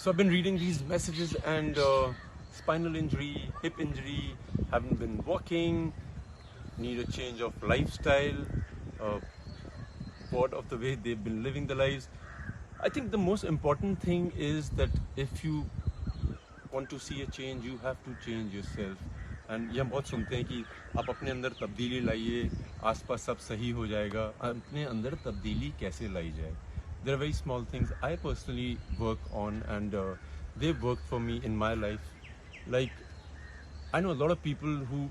So I've been reading these messages and spinal injury, hip injury, haven't been walking, need a change of lifestyle, bored of the way they've been living their lives. I think the most important thing is that if you want to see a change, you have to change yourself. And ये हम बहुत सुनते हैं कि आप अपने अंदर तब्दीली लाइए, आसपास सब सही हो जाएगा. अपने अंदर तब्दीली कैसे लाई जाए? There are very small things I personally work on, and they've worked for me in my life. Like, I know a lot of people who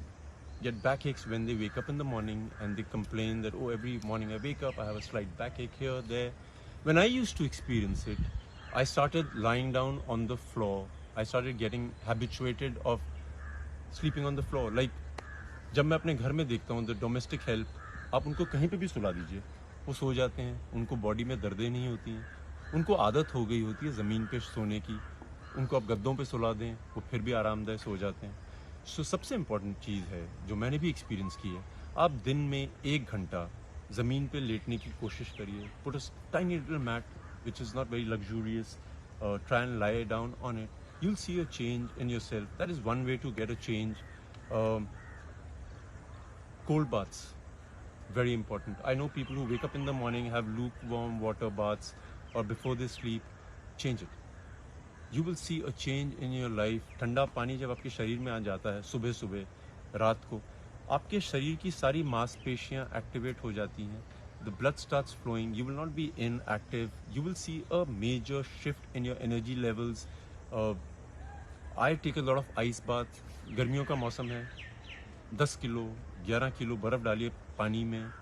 get backaches when they wake up in the morning, and they complain that, oh, every morning I wake up, I have a slight backache here, there. When I used to experience it, I started lying down on the floor. I started getting habituated of sleeping on the floor. Like, जब मैं अपने घर में देखता हूँ, the domestic help, आप उनको कहीं पे भी सुला दीजिए, वो सो जाते हैं, उनको बॉडी में दर्दें नहीं होती हैं, उनको आदत हो गई होती है ज़मीन पे सोने की, उनको आप गद्दों पे सुला दें, वो फिर भी आरामदायक सो जाते हैं. सो सबसे इम्पॉर्टेंट चीज़ है जो मैंने भी एक्सपीरियंस की है, आप दिन में 1 घंटा ज़मीन पे लेटने की कोशिश करिए. Put a tiny little mat which is not very luxurious, try and lie down on it. You'll see a change in yourself. That is one way to get a change. Cold baths, very important. I know people who wake up in the morning, have lukewarm water baths, or before they sleep. Change it. You will see a change in your life. ठंडा पानी जब आपके शरीर में आ जाता है सुबह सुबह रात को, आपके शरीर की सारी मांसपेशियां एक्टिवेट हो जाती हैं. The blood starts flowing. You will not be inactive. You will see a major shift in your energy levels. I take a lot of ice bath. गर्मियों का मौसम है, 10 किलो 11 किलो बर्फ़ डालिए पानी में,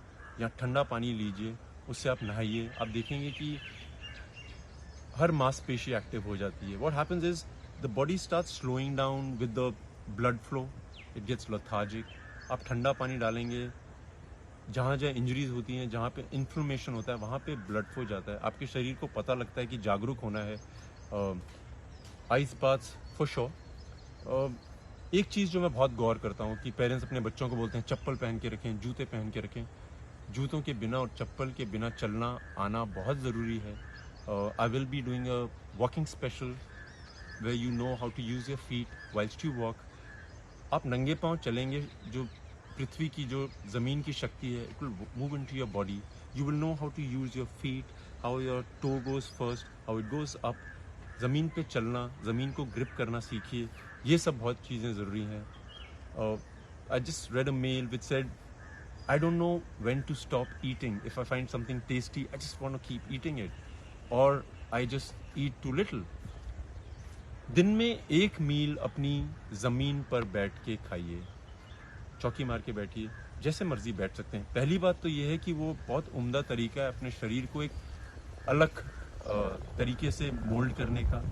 या ठंडा पानी लीजिए, उससे आप नहाइए. आप देखेंगे कि हर मांसपेशी एक्टिव हो जाती है. What happens is the body starts slowing down with the blood flow. It gets lethargic. आप ठंडा पानी डालेंगे, जहाँ जहाँ इंजरीज होती हैं, जहाँ पे इन्फ्लेमेशन होता है, वहाँ पे ब्लड फ्लो जाता है. आपके शरीर को पता लगता है कि जागरूक होना है. Ice baths for sure. एक चीज़ जो मैं बहुत गौर करता हूँ कि पेरेंट्स अपने बच्चों को बोलते हैं चप्पल पहन के रखें, जूते पहन के रखें. जूतों के बिना और चप्पल के बिना चलना आना बहुत ज़रूरी है. I will be doing a walking special where you know how to use your feet whilst you walk. आप नंगे पाँव चलेंगे, जो पृथ्वी की जो ज़मीन की शक्ति है, it will move into your body. You will know how to use your feet, how your toe goes first, how it goes up. ज़मीन पे चलना, ज़मीन को ग्रिप करना सीखिए. ये सब बहुत चीज़ें ज़रूरी हैं. I just read a mail which said, I don't know when to stop eating. If I find something tasty, I just want to keep eating it. Or I just eat too little. दिन में 1 मील अपनी ज़मीन पर बैठ के खाइए. चौकी मार के बैठिए, जैसे मर्जी बैठ सकते हैं. पहली बात तो ये है कि वो बहुत उम्दा तरीका है अपने शरीर को एक अलग तरीके से मोल्ड करने का.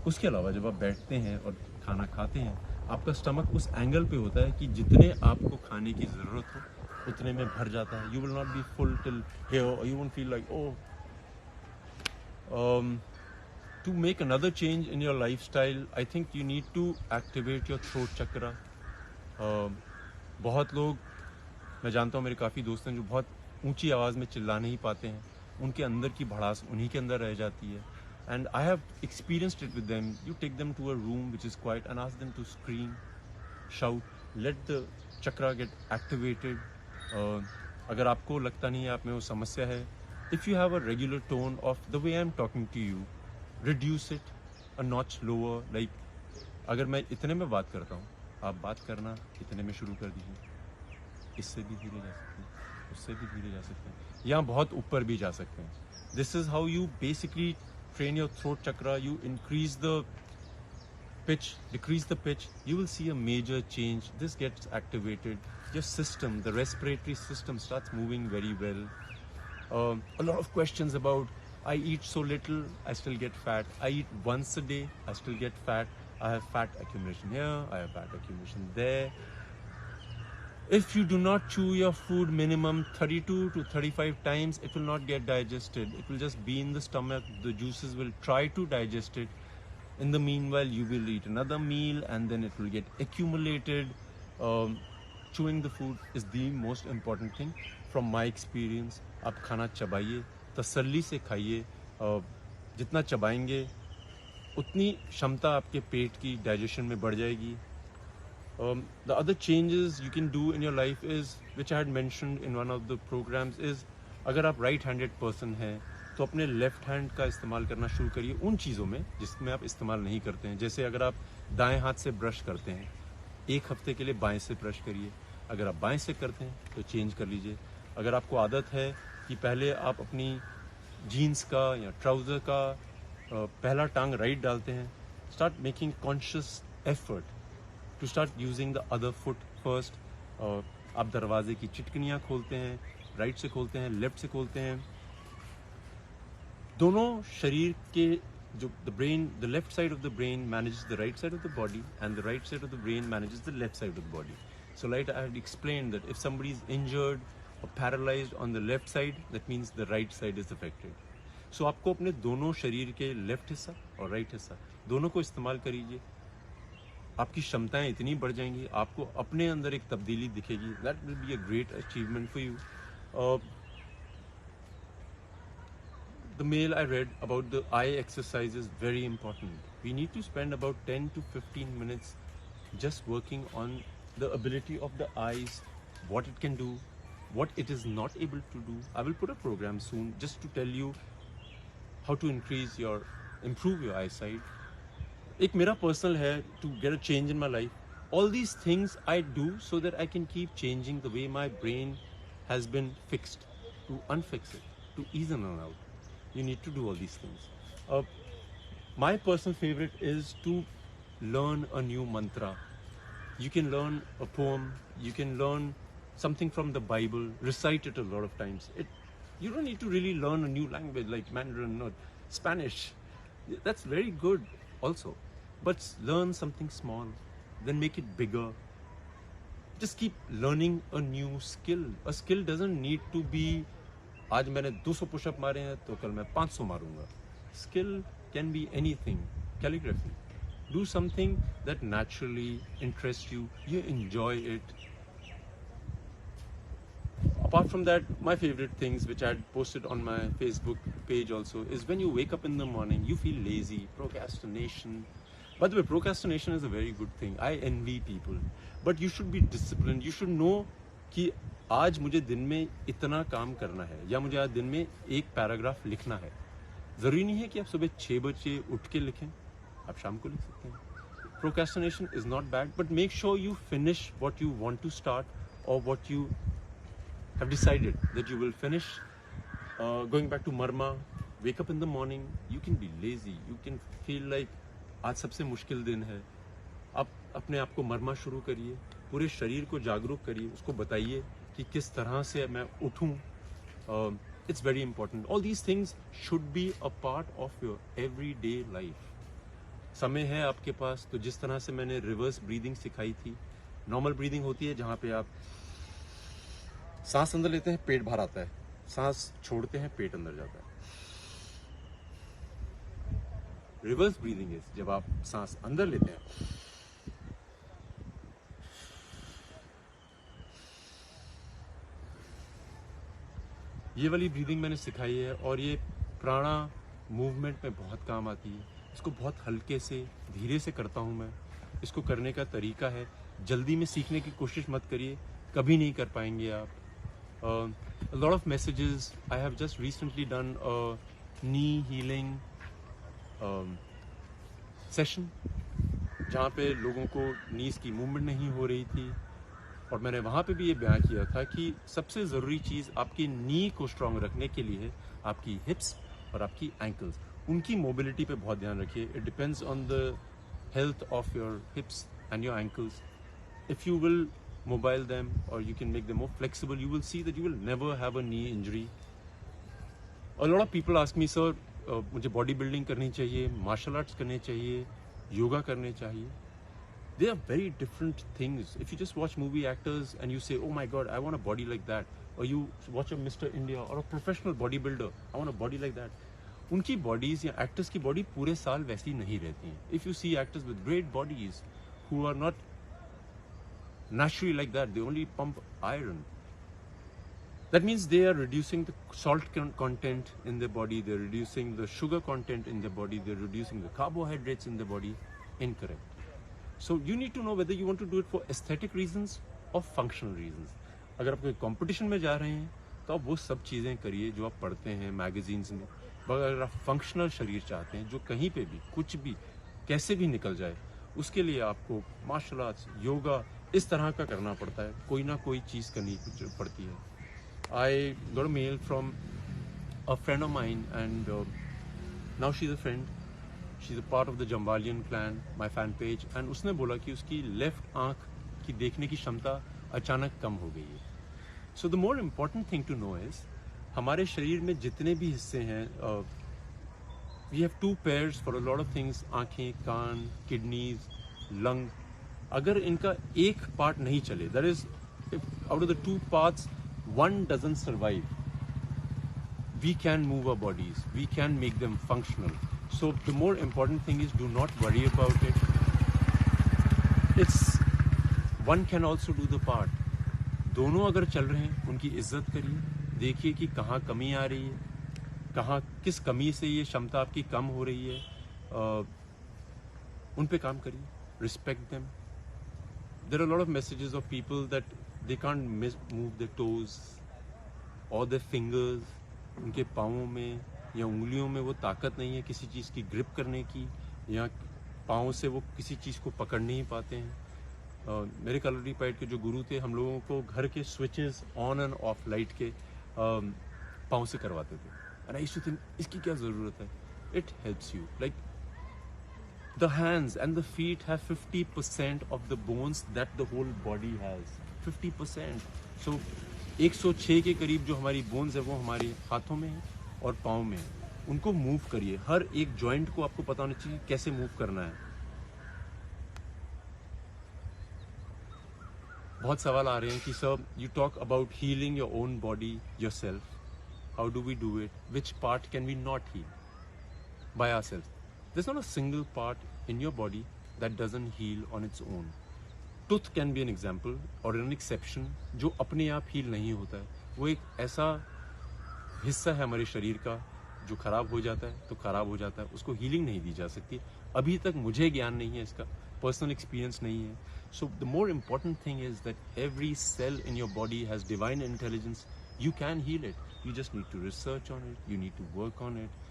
उसके अलावा जब आप बैठते हैं और खाना खाते हैं, आपका स्टमक उस एंगल पे होता है कि जितने आपको खाने की ज़रूरत हो उतने में भर जाता है. You will not be full till here, you won't feel like oh. To make another change in your lifestyle, I think you need to activate your throat chakra. बहुत लोग, मैं जानता हूँ, मेरे काफ़ी दोस्त हैं जो बहुत ऊंची आवाज़ में चिल्ला नहीं पाते हैं. उनके अंदर की भड़ास उन्हीं के अंदर रह जाती है. And I have experienced it with them. You take them to a room which is quiet and ask them to scream, shout, let the chakra get activated. अगर आपको लगता नहीं है आप में वो समस्या है, if you have a regular tone of the way I'm talking to you, reduce it a notch lower. Like, अगर मैं इतने में बात करता हूँ, आप बात करना इतने में शुरू कर दीजिए. इससे भी धीरे जा सकते हैं, उससे भी धीरे जा सकते हैं, या बहुत ऊपर भी जा सकते हैं. This is how you basically train your throat chakra. You increase the pitch, decrease the pitch, you will see a major change. This gets activated. Your system, the respiratory system, starts moving very well. A lot of questions about, I eat so little, I still get fat. I eat once a day, I still get fat. I have fat accumulation here, I have fat accumulation there. If you do not chew your food minimum 32 to 35 times, it will not get digested. It will just be in the stomach. The juices will try to digest it. In the meanwhile, you will eat another meal and then it will get accumulated. Chewing the food is the most important thing from my experience. आप खाना चबाइए, तसल्ली से खाइए. जितना चबाएंगे उतनी क्षमता आपके पेट की डाइजेशन में बढ़ जाएगी. The other changes you can do in your life is, which I had mentioned in one of the programs, is अगर आप राइट हैंडेड पर्सन हैं तो अपने लेफ्ट हैंड का इस्तेमाल करना शुरू करिए उन चीज़ों में जिसमें आप इस्तेमाल नहीं करते हैं. जैसे अगर आप दाएं हाथ से ब्रश करते हैं, एक हफ्ते के लिए बाएं से ब्रश करिए. अगर आप बाएं से करते हैं तो चेंज कर लीजिए. अगर आपको आदत है कि पहले आप अपनी जीन्स का या ट्राउज़र का पहला टांग राइट डालते हैं, start making conscious effort to start using the other foot first. आप दरवाजे की चिटकनियाँ खोलते हैं, राइट से खोलते हैं, लेफ्ट से खोलते हैं. दोनों शरीर के जो the left side of the brain manages the right side of the body and the right side of the brain manages the left side of the body. So like I had explained that if somebody is injured or paralyzed on the left side, that means the right side is affected. So आपको अपने दोनों शरीर के left हिस्सा और right हिस्सा दोनों को इस्तेमाल करिए. आपकी क्षमताएं इतनी बढ़ जाएंगी, आपको अपने अंदर एक तब्दीली दिखेगी. That will be a great achievement for you. The mail I read about the eye exercise is very important. We need to spend about 10 to 15 minutes just working on the ability of the eyes, what it can do, what it is not able to do. I will put a program soon just to tell you how to improve your eyesight. एक मेरा personal है to get a change in my life. All these things I do so that I can keep changing the way my brain has been fixed, to unfix it, to ease in and out. You need to do all these things. My personal favorite is to learn a new mantra. You can learn a poem, you can learn something from the Bible, recite it a lot of times. You don't need to really learn a new language like Mandarin or Spanish. That's very good also. But learn something small, then make it bigger. Just keep learning a new skill. A skill doesn't need to be आज मैंने 200 pushup मारे हैं तो कल मैं 500 मारूंगा. Skill can be anything. Calligraphy. Do something that naturally interests you. You enjoy it. Apart from that, my favorite things which I had posted on my Facebook page also is when you wake up in the morning, you feel lazy, procrastination. By the way, procrastination is a very good thing. I envy people. But you should be disciplined. You should know कि आज मुझे दिन में इतना काम करना है या मुझे आज दिन में एक पैराग्राफ लिखना है. ज़रूरी नहीं है कि आप सुबह 6 बजे उठ के लिखें, आप शाम को लिख सकते हैं. Procrastination is not bad, but make sure you finish what you want to start or what you have decided that you will finish. Going back to Marma, wake up in the morning, you can be lazy, you can feel like आज सबसे मुश्किल दिन है. आप अपने आप को मरमा शुरू करिए, पूरे शरीर को जागरूक करिए, उसको बताइए कि किस तरह से मैं उठूं. It's very important. All these things should be a part of your everyday life. समय है आपके पास तो जिस तरह से मैंने रिवर्स ब्रीदिंग सिखाई थी. नॉर्मल ब्रीदिंग होती है जहाँ पे आप सांस अंदर लेते हैं, पेट बाहर आता है, सांस छोड़ते हैं, पेट अंदर जाता है. रिवर्स ब्रीदिंग है जब आप सांस अंदर लेते हैं, ये वाली ब्रीदिंग मैंने सिखाई है और ये प्राणा मूवमेंट में बहुत काम आती है. इसको बहुत हल्के से धीरे से करता हूँ मैं. इसको करने का तरीका है, जल्दी में सीखने की कोशिश मत करिए, कभी नहीं कर पाएंगे आप. A lot of messages. I have just recently done a knee healing session जहाँ पे लोगों को नीज की मूवमेंट नहीं हो रही थी और मैंने वहाँ पे भी ये बयान किया था कि सबसे ज़रूरी चीज़ आपकी नी को स्ट्रॉन्ग रखने के लिए है आपकी हिप्स और आपकी एंकल्स. उनकी मोबिलिटी पे बहुत ध्यान रखिए. It depends on the health of your hips and your ankles. If you will mobile them or you can make them more flexible, you will see that you will never have a knee injury. A lot of people ask me, sir, मुझे body building करनी चाहिए, martial arts करने चाहिए, योगा करने चाहिए. They are very different things. If you just watch movie actors and you say, oh my god, I want a body like that, or you watch a Mr. India or a professional bodybuilder, I want a body like that. उनकी bodies या actors की body पूरे साल वैसी नहीं रहती हैं. If you see actors with great bodies who are not naturally like that, they only pump iron. That means they are reducing the salt content in their body, they're reducing the sugar content in their body, they're reducing the carbohydrates in their body. Incorrect. So you need to know whether you want to do it for aesthetic reasons or functional reasons. अगर आप कोई competition में जा रहे हैं तो आप वो सब चीज़ें करिए जो आप पढ़ते हैं मैगजीन्स में। मगर अगर आप फंक्शनल शरीर चाहते हैं जो कहीं पे भी कुछ भी कैसे भी निकल जाए, उसके लिए आपको मार्शल आर्ट्स, योगा इस तरह का करना पड़ता है, कोई ना कोई चीज़ करनी पड़ती है। I got a mail from a friend of mine, and now she's a friend. She's a part of the Jambalian clan, my fan page, and उसने बोला कि उसकी लेफ्ट आंख की देखने की क्षमता अचानक कम हो गई है। So the more important thing to know is हमारे शरीर में जितने भी हिस्से हैं, we have two pairs for a lot of things, आंखें, कान, kidneys, lung. अगर इनका एक पार्ट नहीं चले, that is, if out of the two parts one doesn't survive, we can move our bodies, we can make them functional. So the more important thing is, do not worry about it. It's one can also do the part. दोनों अगर चल रहे हैं उनकी इज्जत करिए, देखिए कि कहाँ कमी आ रही है, कहाँ किस कमी से ये क्षमता आपकी कम हो रही है, उन पे काम करिए, respect them. There are a lot of messages of people that they can't move their toes or their fingers. उनके पाँवों में या उंगलियों में वो ताकत नहीं है किसी चीज़ की ग्रिप करने की, या पाँव से वो किसी चीज़ को पकड़ नहीं पाते हैं। मेरे कलरी पैड के जो गुरु थे, हम लोगों को घर के switches on and off light के पाँव से करवाते थे। And I used to think, इसकी क्या ज़रूरत है? It helps you. Like the hands and the feet have 50% of the bones that the whole body has. 50%. So 106 के करीब जो हमारी बोन्स है वो हमारे हाथों में है और पाँव में है। उनको मूव करिए, हर एक जॉइंट को आपको पता होना चाहिए कैसे मूव करना है। बहुत सवाल आ रहे हैं कि sir, you talk about healing your own body yourself, how do we do it, which part can we not heal by ourselves? There's not a single part in your body that doesn't heal on its own. Tooth can be an example or an exception जो अपने आप heal नहीं होता है। वो एक ऐसा हिस्सा है हमारे शरीर का जो खराब हो जाता है तो खराब हो जाता है, उसको हीलिंग नहीं दी जा सकती। अभी तक मुझे ज्ञान नहीं है इसका, पर्सनल एक्सपीरियंस नहीं है। So the more important thing is that every cell in your body has divine intelligence. You can heal it. You just need to research on it. You need to work on it.